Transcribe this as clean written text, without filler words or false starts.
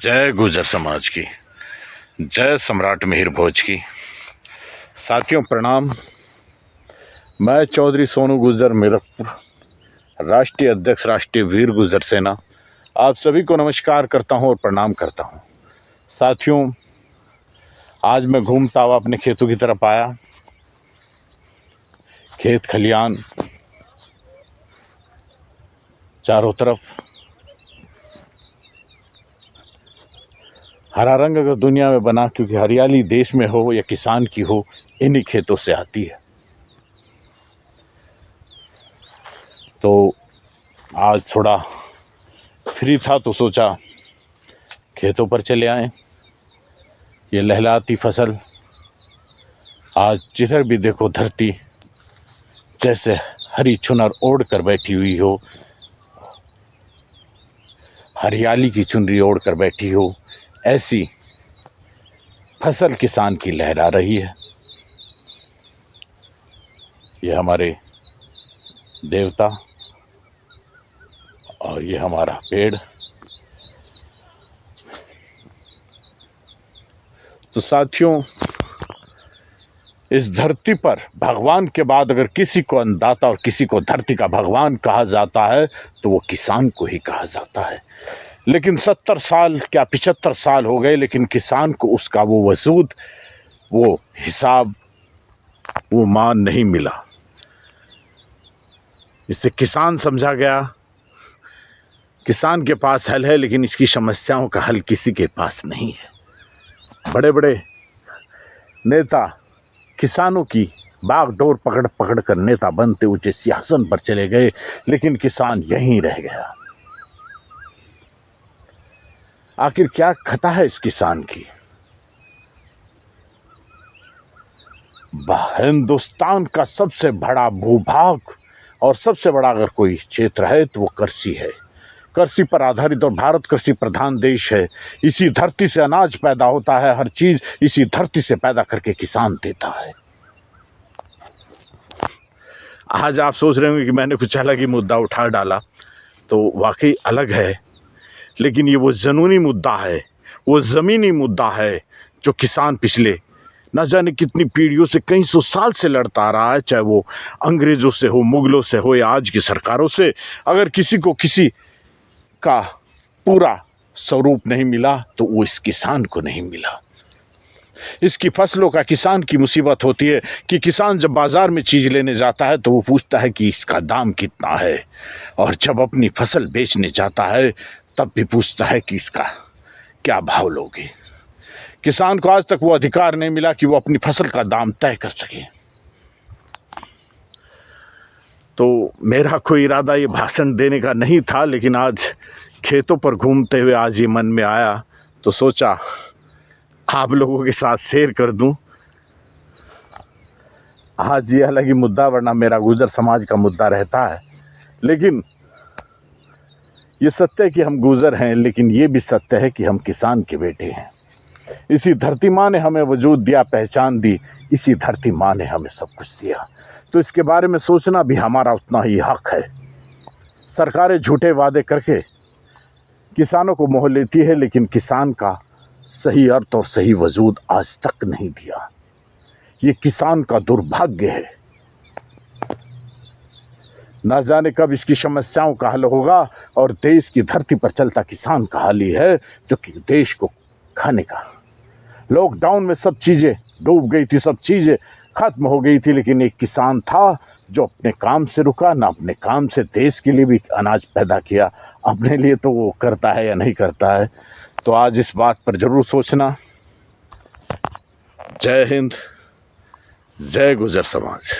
जय गुर्जर समाज की, जय सम्राट मिहिर भोज की। साथियों प्रणाम। मैं चौधरी सोनू गुर्जर मीरपुर, राष्ट्रीय अध्यक्ष राष्ट्रीय वीर गुर्जर सेना, आप सभी को नमस्कार करता हूं और प्रणाम करता हूं। साथियों, आज मैं घूमता हुआ अपने खेतों की तरफ आया। खेत खलियान चारों तरफ, हरा रंग अगर दुनिया में बना, क्योंकि हरियाली देश में हो या किसान की हो, इन्हीं खेतों से आती है। तो आज थोड़ा फ्री था तो सोचा खेतों पर चले आए। ये लहलाती फसल, आज जिधर भी देखो धरती जैसे हरी चुनर ओढ़ कर बैठी हुई हो, हरियाली की चुनरी ओढ़ कर बैठी हो, ऐसी फसल किसान की लहरा रही है। ये हमारे देवता और ये हमारा पेड़। तो साथियों, इस धरती पर भगवान के बाद अगर किसी को अन्नदाता और किसी को धरती का भगवान कहा जाता है तो वो किसान को ही कहा जाता है। लेकिन 70 साल क्या 75 साल हो गए, लेकिन किसान को उसका वो वजूद, वो हिसाब, वो मान नहीं मिला। इससे किसान समझा गया किसान के पास हल है, लेकिन इसकी समस्याओं का हल किसी के पास नहीं है। बड़े बड़े नेता किसानों की बागडोर पकड़ पकड़ कर नेता बनते ऊंचे सिंहासन पर चले गए, लेकिन किसान यहीं रह गया। आखिर क्या खता है इस किसान की? हिंदुस्तान का सबसे बड़ा भूभाग और सबसे बड़ा अगर कोई क्षेत्र है तो वो कृषि है। कृषि पर आधारित, और भारत कृषि प्रधान देश है। इसी धरती से अनाज पैदा होता है, हर चीज इसी धरती से पैदा करके किसान देता है। आज आप सोच रहे होंगे कि मैंने कुछ अलग ही मुद्दा उठा डाला, तो वाकई अलग है, लेकिन ये वो जनूनी मुद्दा है, वो ज़मीनी मुद्दा है जो किसान पिछले न जाने कितनी पीढ़ियों से, कई सौ साल से लड़ता आ रहा है। चाहे वो अंग्रेज़ों से हो, मुग़लों से हो, या आज की सरकारों से। अगर किसी को किसी का पूरा स्वरूप नहीं मिला तो वो इस किसान को नहीं मिला। इसकी फसलों का किसान की मुसीबत होती है कि किसान जब बाज़ार में चीज़ लेने जाता है तो वो पूछता है कि इसका दाम कितना है, और जब अपनी फसल बेचने जाता है तब भी पूछता है कि इसका क्या भाव लोगे। किसान को आज तक वो अधिकार नहीं मिला कि वो अपनी फसल का दाम तय कर सके। तो मेरा कोई इरादा ये भाषण देने का नहीं था, लेकिन आज खेतों पर घूमते हुए आज ये मन में आया तो सोचा आप लोगों के साथ शेयर कर दूं। आज ये अलग ही मुद्दा, वरना मेरा गुर्जर समाज का मुद्दा रहता है। लेकिन ये सत्य है कि हम गुर्जर हैं, लेकिन ये भी सत्य है कि हम किसान के बेटे हैं। इसी धरती माँ ने हमें वजूद दिया, पहचान दी, इसी धरती माँ ने हमें सब कुछ दिया। तो इसके बारे में सोचना भी हमारा उतना ही हक है। सरकारें झूठे वादे करके किसानों को मोह लेती है, लेकिन किसान का सही अर्थ और सही वजूद आज तक नहीं दिया। ये किसान का दुर्भाग्य है। न जाने कब इसकी समस्याओं का हल होगा, और देश की धरती पर चलता किसान का हाल ही है जो कि देश को खाने का। लॉकडाउन में सब चीज़ें डूब गई थी, सब चीज़ें खत्म हो गई थी, लेकिन एक किसान था जो अपने काम से रुका ना, अपने काम से देश के लिए भी अनाज पैदा किया। अपने लिए तो वो करता है या नहीं करता है, तो आज इस बात पर ज़रूर सोचना। जय हिंद, जय गुर्जर समाज।